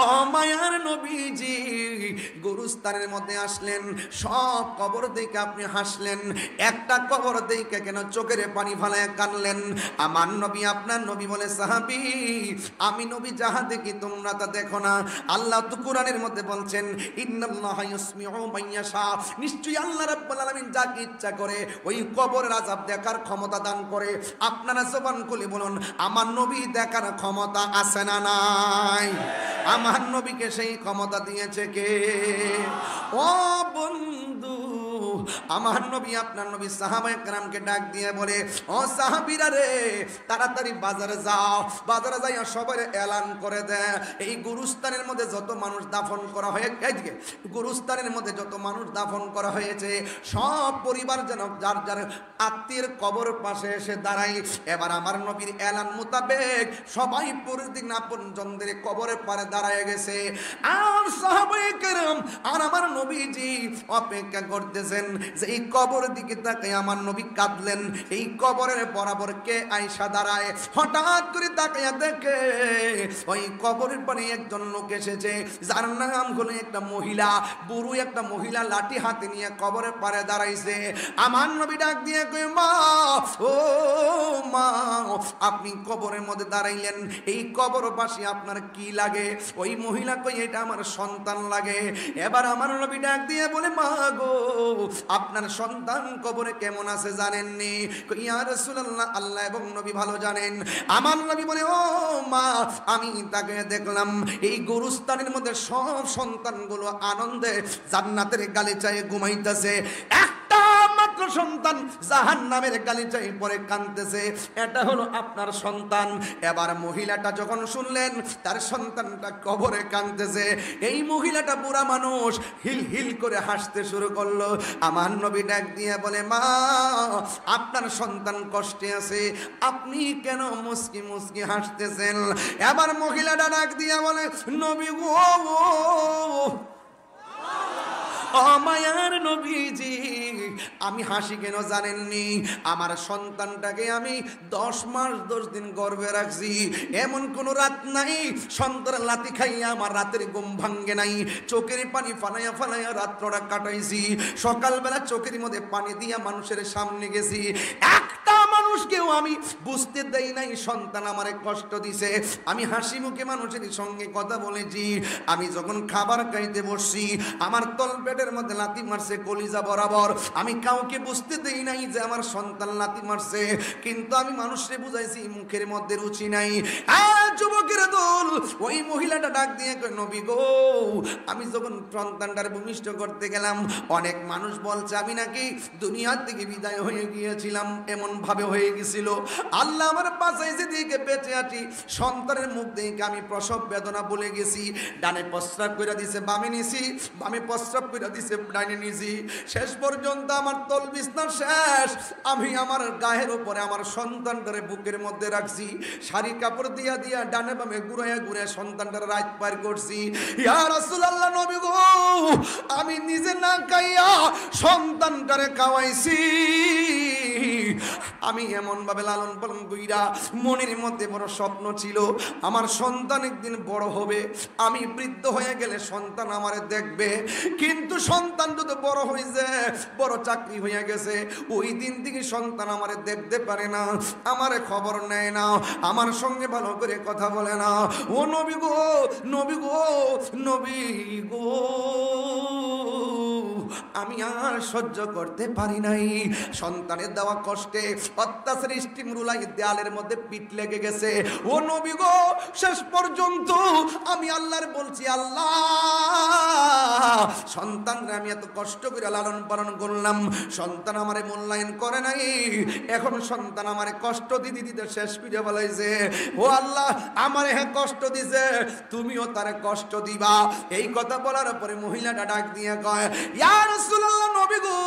ও মায়ার নবীজি গুরুস্থানের মধ্যে আসলেন, সব কবর দেখে আপনি হাসলেন, একটা কবর দেখে কেন চোখের পানি ফালায় কাঁদলেন? আমার নবী, আপনার নবী বলে, সাহাবী আমি নবী যাহা দেখি তোমরা তা দেখো না। আল্লাহ তো কোরআনের মধ্যে বলছেন, ইন্নাল্লাহা ইউসমিউ মান ইয়াশা, নিশ্চয়ই আল্লাহ রাব্বুল আলামিন যাকে ইচ্ছা করে ওই কবরের আযাব দেখার ক্ষমতা দান করে। আপনারা জবান খুলে বলুন, আমার নবী দেখার ক্ষমতা আছে না নাই? আমার নবীকে সেই ক্ষমতা দিয়েছে কে? ও বন্ধু, আমার নবী, আপনার নবী সাহাবায়ে কেরামকে ডাক দিয়ে বলে, ও সাহাবীরা রে, তাড়াতাড়ি বাজারে যাও, বাজারে যাইয়া সবার এলান করে দেয়, এই গুরুস্থানের মধ্যে যত মানুষ দাফন করা হয়েছে, গুরুস্থানের মধ্যে যত মানুষ দাফন করা হয়েছে, সব পরিবার যেন যার যার আত্মীয়ের কবর পাশে এসে দাঁড়ায়। এবার আমার নবীর এলান মোতাবেক সবাই প্রতিদিন আপনজনদের কবরের পারে দাঁড়ায় গেছে। আর সাহাবায়ে কেরাম আর আমার নবীজি অপেক্ষা করতেছেন যে এই কবরের দিকে তাকায় আমার নবী কাঁদলেন। এই কবরের বরাবর কে আয়সা দাঁড়ায়, হঠাৎ করে তাকায়া দেখে ওই কবরের পারে একজন লোক এসেছে, যার নাম হলো একটা মহিলা, বুড়ো একটা মহিলা লাঠি হাতে নিয়ে কবরের পারে দাঁড়াইছে। আমার নবী ডাক দিয়ে কই, মা, ও মা, আপনি কবরের মধ্যে দাঁড়াইলেন, এই কবরবাসী আপনার কি লাগে? ওই মহিলা কই, এটা আমার সন্তান লাগে। এবার আমার নবী ডাক দিয়ে বলে, মা গো, আপনার সন্তান কবরে কেমন আছে জানেননি? কই, ইয়া রাসূলুল্লাহ, আল্লাহ এবং নবী ভালো জানেন। আমার নবী বলে, ও মা, আমি তাকে দেখলাম এই গুরুস্থানের মধ্যে সব সন্তানগুলো আনন্দে জান্নাতের গালিচায় ঘুমাইতেছে, একটা মাত্র সন্তান জাহান্নামের গালিচায় পরে কাঁদতেছে, এটা হলো আপনার সন্তান। এবার মহিলাটা যখন শুনলেন তার সন্তানটা কবরে কাঁদতেছে, এই মহিলাটা বুড়া মানুষ হিল হিল করে হাসতে শুরু করলো। আমার নবী ডাক দিয়ে বলে, মা, আপনার সন্তান কষ্টে আছে, আপনি কেন মুস্কি মুস্কি হাসতেছেন? এবার মহিলাটা ডাক দিয়ে বলে, নবী গো, ও মায়ার নবীজি, আমি হাসি কেন জানেননি? আমার সন্তানটাকে আমি 10 মাস 10 দিন গর্ভে রাখছি, এমন কোন রাত নাই সন্তান লাথি খাইয়া আমার রাতের ঘুম ভাঙ্গে নাই, চোখের পানি ফালাইয়া ফালাইয়া রাত্রটা কাটাইছি, সকালবেলা চোখের মধ্যে পানি দিয়া মানুষের সামনে গেছি, একটা মানুষকেও আমি বুঝতে দেই নাই সন্তান আমারে কষ্ট দিছে। আমি হাসি মুখে মানুষের সঙ্গে কথা বলেছি, আমি যখন খাবার খাইতে বসছি আমার তলপেটের মধ্যে লাথি মারছে কলিজা বরাবর, আমি কাউকে বুঝতে দেই নাই যে আমার সন্তান লাথি মারছে, কিন্তু আমি মানুষকে বুঝাইছি মুখের মধ্যে রুচি নাই। যুবকের দল, ওই মহিলাটা ডাক দিয়ে কয়, নবী গো, আমি যখন সন্তানটার ভূমিষ্ঠ করতে গেলাম অনেক মানুষ বলছে আমি নাকি দুনিয়ার থেকে বিদায় হয়ে গিয়েছিলাম, এমন ভাবে হয়ে গেছিল, আল্লাহ আমার বাঁচাইছে দিকে বেঁচে আছি, সন্তানের মুখ দেখে আমি প্রসব বেদনা বলে গেছি, ডানে প্রস্রাব করে দিছে বামে নিছি, বামে প্রস্রাব করে দিছে ডানে নিছি, শেষ পর্যন্ত আমার তল বিছনা শেষ, আমি আমার গায়ের উপরে আমার সন্তানটারে বুকের মধ্যে রাখছি, শাড়ি কাপড় দিয়া দিয়া ডানে বামে ঘুরাইয়া ঘুরে সন্তানটারে রাত পার করছি। ইয়া রাসূলুল্লাহ, নবী গো, আমি নিজে না খাইয়া সন্তানটারে খাওয়াইছি, আমি এমন ভাবে লালন পালন কইরা, মনের মধ্যে বড় স্বপ্ন ছিল আমার সন্তান একদিন বড় হবে, আমি বৃদ্ধ হয়ে গেলে সন্তান আমারে দেখবে, কিন্তু সন্তান তো বড় হয়েছে, বড় চাকরি হয়ে গেছে, ওই দিন থেকে সন্তান আমারে দেখতে পারে না, আমারে খবর নেয় না, আমার সঙ্গে ভালো করে কথা বলে না। ও নবী গো, নবী গো, নবী গো, আমি আর সহ্য করতে পারি নাই, সন্তানের দেওয়া কষ্টে অত্যাচার স্টিম রুলাই দেয়ালের মধ্যে পিঠ লেগে গেছে। ও নবী গো, শেষ পর্যন্ত আমি আল্লাহর বলছি, আল্লাহ, সন্তানরা আমি এত কষ্ট করে লালন পালন করলাম, সন্তান আমারে মূল্যায়ন করে নাই, এখন সন্তান আমারে কষ্ট দিতে দিতে শেষ করে বলাইছে, ও আল্লাহ, আমারে হ্যাঁ কষ্ট দিছে, তুমিও তারে কষ্ট দিবা। এই কথা বলার পরে মহিলাটা ডাক দিয়ে কয়, ইয়া রাসূলুল্লাহ, নবী গো,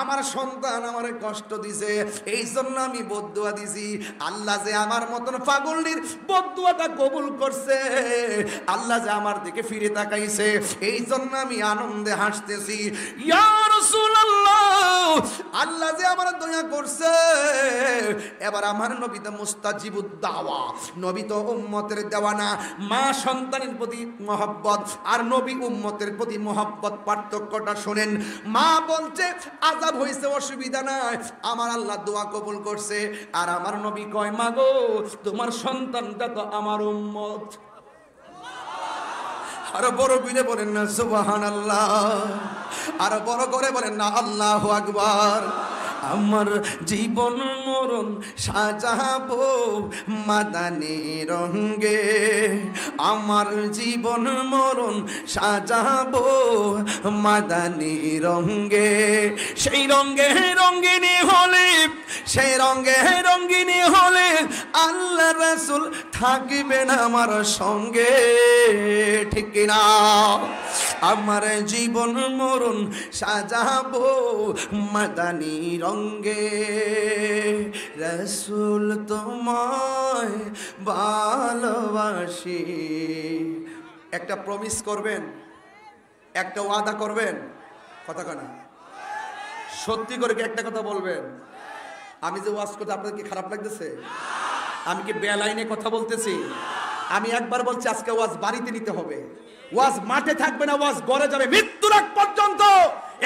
আমার সন্তান আমারে কষ্ট দিছে, এই জন্য আমি বদদুয়া দিছি, আল্লাহ যে আমার মতন পাগলনির বদদুয়াটা কবুল করছে, আল্লাহ যে আমার দিকে ফিরে তাকাইছে, এই জন্য আমি আনন্দে হাসতেছি। ইয়া রাসূলুল্লাহ, আল্লাহ যে আমার দয়া করছে, এবার আমার নবী তো মুস্তাজিবুদ দাওয়া, নবী তো উম্মতের দেওয়ানা। মা সন্তানের প্রতি মহব্বত আর নবী উম্মতের প্রতি মহব্বত, পার্থক্যটা শোনেন। মা বলছে আযাব হইছে অসুবিধা নাই, আমার আল্লাহ দোয়া কবুল করছে। আর আমার নবী কয় মা গো তোমার সন্তানটা তো আমার উম্মত। আরো বড় বিলে বলেন না সুবহানাল্লাহ, আরো বড় করে বলেন না আল্লাহু আকবার। আমার জীবন মরণ সাজাবো মাদানী রঙে, আমার জীবন মরণ সাজাবো মাদানী রঙে। সেই রঙে রঙিনী হলে, সেই রঙে রঙিনী হলে আল্লাহ রাসূল থাকবেন আমার সঙ্গে, ঠিক কিনা? আমার জীবন মরণ সাজাবো মাদানী রঙে, রাসূল তোমায় ভালোবাসি। একটা প্রমিস করবেন, একটা ওয়াদা করবেন, কথা কনা সত্যি করে কি একটা কথা বলবেন? আমি যে ওয়াজ করতে আপনাদের কি খারাপ লাগতেছে? আমি কি বেলাইনে কথা বলতেছি? আমি একবার বলছি আজকে ওয়াজ বাড়িতে নিতে হবে, ওয়াজ মাঠে থাকবে না, ওয়াজ গড়ে যাবে মৃত্যুর আগ পর্যন্ত।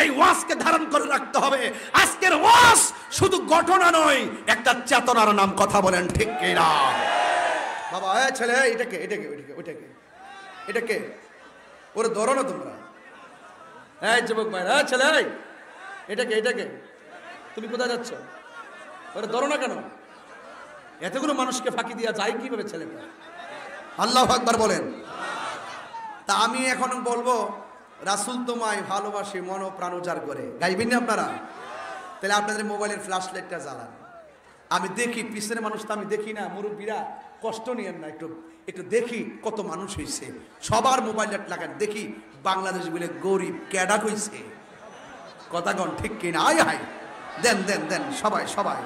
এই ওয়াজকে ধারণ করে রাখতে হবে। আজকের ওয়াজ শুধু ঘটনা নয়, একটা চেতনার নাম, কথা বলেন ঠিক কিনা? বাবা এ ছেলে এটাকে এটাকে ওইটাকে ওইটাকে এটাকে ওরে ধরো না তোমরা। এই যুবক ভাই, ছেলে এটাকে এটাকে তুমি কোথায় যাচ্ছ? ওরে ধরো না কেন? এতগুলো মানুষকে ফাঁকি দিয়া যায় কিভাবে ছেলেটা? আল্লাহু আকবার বলেন। তা আমি এখন বলবো রাসূল তোমায় ভালোবাসে মন ও প্রাণ উজাড় করে, গাইবেন না আপনারা? তাহলে আপনাদের মোবাইলের ফ্ল্যাশ লাইটটা জ্বালান। আমি দেখি পিছনের মানুষ তো আমি দেখি না, মুরব্বীরা কষ্ট নিয়েন না, একটু একটু দেখি কত মানুষ হয়েছে। সবার মোবাইল লাইট লাগান, দেখি বাংলাদেশ বলে গরিব ক্যাডা হয়েছে, কথা কন ঠিক কিনা? আয় হাই দেন দেন দেন, সবাই সবাই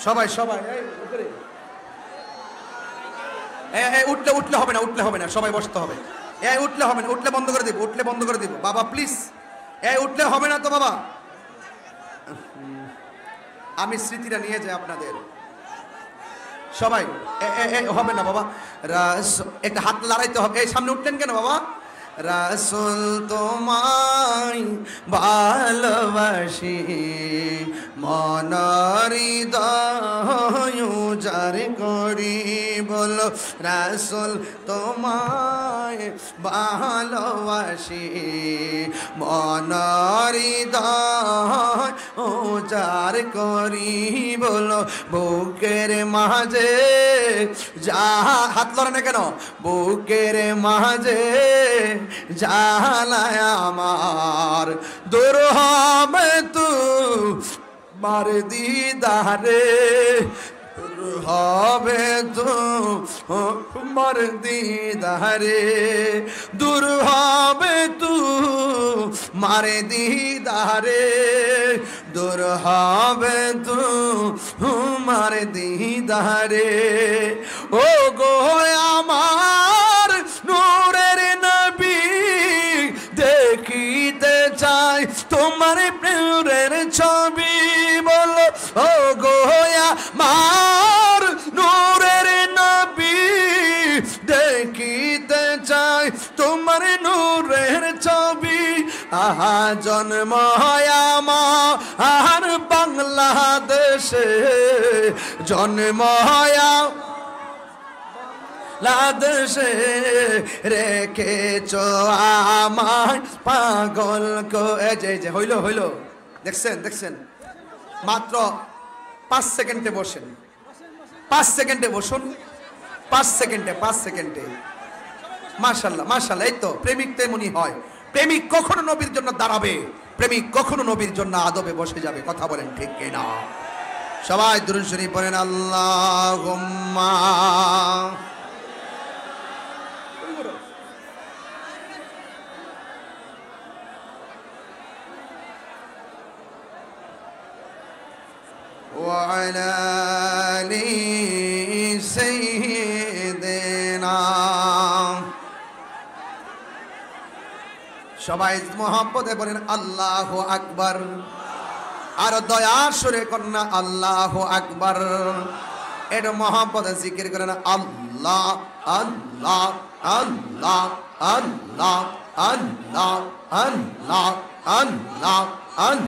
সবাই সবাই উঠলে উঠলে হবে না, উঠলে হবে না, সবাই বসতে হবে। উঠলে হবে না, উঠলে বন্ধ করে দিব, উঠলে বন্ধ করে দিব বাবা প্লিজ। উঠলে হবে না তো বাবা, আমি স্মৃতিটা নিয়ে যাই আপনাদের। সবাই হবে না বাবা, একটা হাত লড়াইতে হবে। এই সামনে উঠলেন কেন বাবা? রাসূল তোমায় ভালোবাসি মন হৃদয় উজাড় করি, বলো রাসূল তোমায় ভালোবাসি মন হৃদয় উজাড় করি, বলো বুকের মাঝে যা, হাত লড়ে না কেন? বুকের মাঝে জালায় আমার, দূর হবে তু মার দিদারে, দূর হবে তু মার দিদারে, দূর হবে তু মার দিদারে, দূর হবে তু মার দিদারে। ও গো আমার নূরের নবী, দেখিতে চাই তোমার প্রেমের ছবি, বলো ও গো আমার নূরের নবী, দেখিতে চাই তোমার নূরের ছবি। আহা জন্ম আমার বাংলাদেশে, জন্ম বাংলাদেশে, রেখেছ আমায় পাগল করে। যে হইল হইল, দেখছেন দেখছেন, মাত্র 5 সেকেন্ডে বসেন, 5 সেকেন্ডে বসুন, 5 সেকেন্ডে 5 সেকেন্ডে। মাশাআল্লাহ মাশাআল্লাহ, এই তো প্রেমিক তেমনি হয়। প্রেমিক কখনো নবীর জন্য দাঁড়াবে, প্রেমিক কখনো নবীর জন্য আদবে বসে যাবে, কথা বলেন ঠিক কিনা? সবাই দুরূদ শরীফ পড়েন আল্লাহুম্মা। وعلى آل سيدنا, সবাই মোহাম্মদে বলেন আল্লাহু আকবার। আর দয়ার সুরে কন্যা আল্লাহু আকবার। এটা মহব্বতে জিকির করেন আল্লাহ আল্লাহ আল্লাহ আল্লাহ আল্লাহ আল্লাহ আল্লাহ আল্লাহ।